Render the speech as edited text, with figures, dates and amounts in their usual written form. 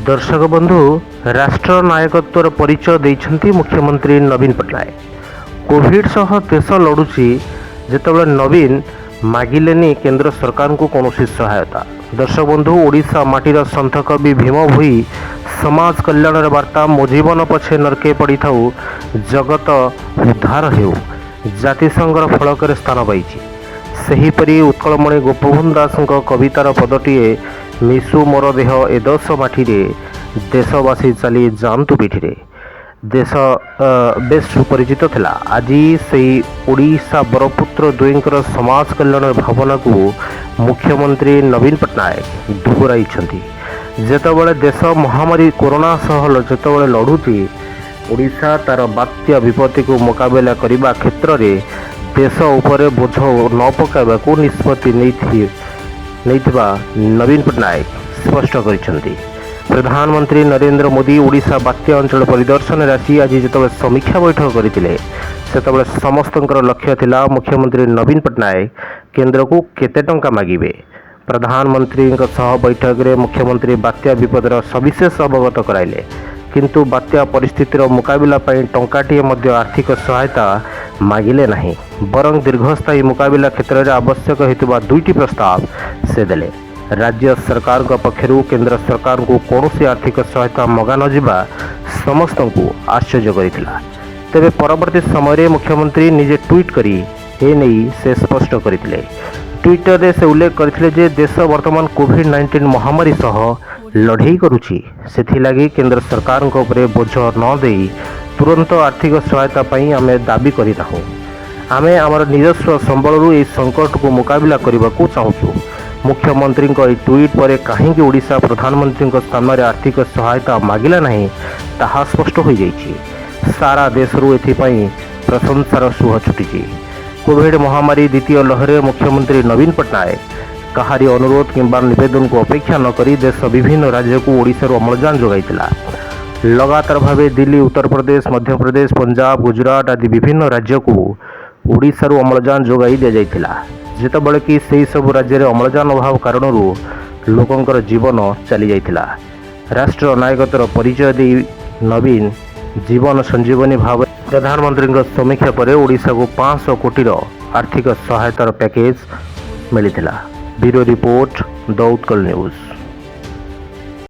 दर्शक बंधु राष्ट्र नायकत्वर परिचय देइछन्ति मुख्यमंत्री नवीन पट्टनायक। कोविड सह देश लड़ुची जेतेबेले नवीन मागिलेनी केंद्र सरकार को कौनसी सहायता। दर्शक बंधु ओडिशा माटीर सन्थ कवि भीम भोई समाज कल्याण वार्ता मो जीवन पछे नरके पड़ी थाऊ जगत उद्धार हेउ जातिसंघर फलक स्थान पाई। सेहीपरि उत्कलमणि गोपबंधु दास कवितार पदटीए मिशु मोर देह ए दस माटीरे देशवासी चली जातु पीठी देश बेस सुपरिचित थिला। आज से ओडिशा बरपुत्र द्वयंकर समाज कल्याण भावना को मुख्यमंत्री नवीन पट्टनायक दुहराई। जेतेबेले देश महामारी कोरोना सह जेतेबेले लड़ुची ओडिशा तार बात्या विपत्ति को मुकाबला करने क्षेत्र में देश उपरे बोझ न पकाइबा को निष्पत्ति नैथिबा नवीन पट्टनायक स्पष्ट करिसेंति। प्रधानमंत्री नरेंद्र मोदी ओडिशा बात्या अंचल परिदर्शन राशि आज जितेबाला समीक्षा बैठक करते सेतेबाला समस्तंकर लक्ष्य थिला मुख्यमंत्री नवीन पट्टनायक केंद्र को केते टंका मागिबे। प्रधानमंत्री सह बैठक में मुख्यमंत्री बात्या विपदर सविशेष अवगत कराइले, किंतु बात्या परिस्थितिर मुकाबला टंकाटिए मध्य आर्थिक सहायता मागिले नहीं, बरं दीर्घस्थायी मुकाबला क्षेत्र में आवश्यक होता दुईटी प्रस्ताव से देले। राज्य सरकार पक्षरु केंद्र सरकार को कौन आर्थिक सहायता मगा नजिबा समस्त को आश्चर्य करिथिला। तेबे परवर्ती समय मुख्यमंत्री निजे ट्वीट करी एने से स्पष्ट करथिले। ट्विटर रे से उल्लेख करथिले जे देश वर्तमान कोविड-19 महामारी सह लड़ाई करुछि, सेथिलागी केंद्र सरकार को उपरे बोझ न देई तुरंत आर्थिक सहायता पई आमे दाबी करिनाहु। आमे आमर निजस्व संबलरू ए संकट को मुकाबला करने को चाहूँ। मुख्यमंत्री ट्वीट पर कहीं ओडिशा प्रधानमंत्री स्थान में आर्थिक सहायता मागिला नहीं ताहा स्पष्ट हो जाइए। सारा देशरू एथिपाई प्रशंसार सुह छुटी। कोविड महामारी द्वितीय लहर मुख्यमंत्री नवीन पट्टनायक कहारी अनुरोध किंबा निवेदन को अपेक्षा न करी देश विभिन्न राज्य को ओडिशा अम्लजान जोगाइथिला। लगातार भावे दिल्ली, उत्तर प्रदेश, मध्य प्रदेश, पंजाब, गुजरात आदि विभिन्न राज्य को ओडिशा अम्लजान जोगाई दि जाइथिला। जेतेबेले कि सेही सब राज्य में अम्लजान अभाव कारण लोकंकर जीवन चली जाइथिला। राष्ट्र नायकत्वर परिचय दे नवीन जीवन संजीवनी भाव प्रधानमंत्री समीक्षा पर ओडिशा को 500 कोटी आर्थिक सहायतार पैकेज मिलिथिला। Bureau report the Utkal news.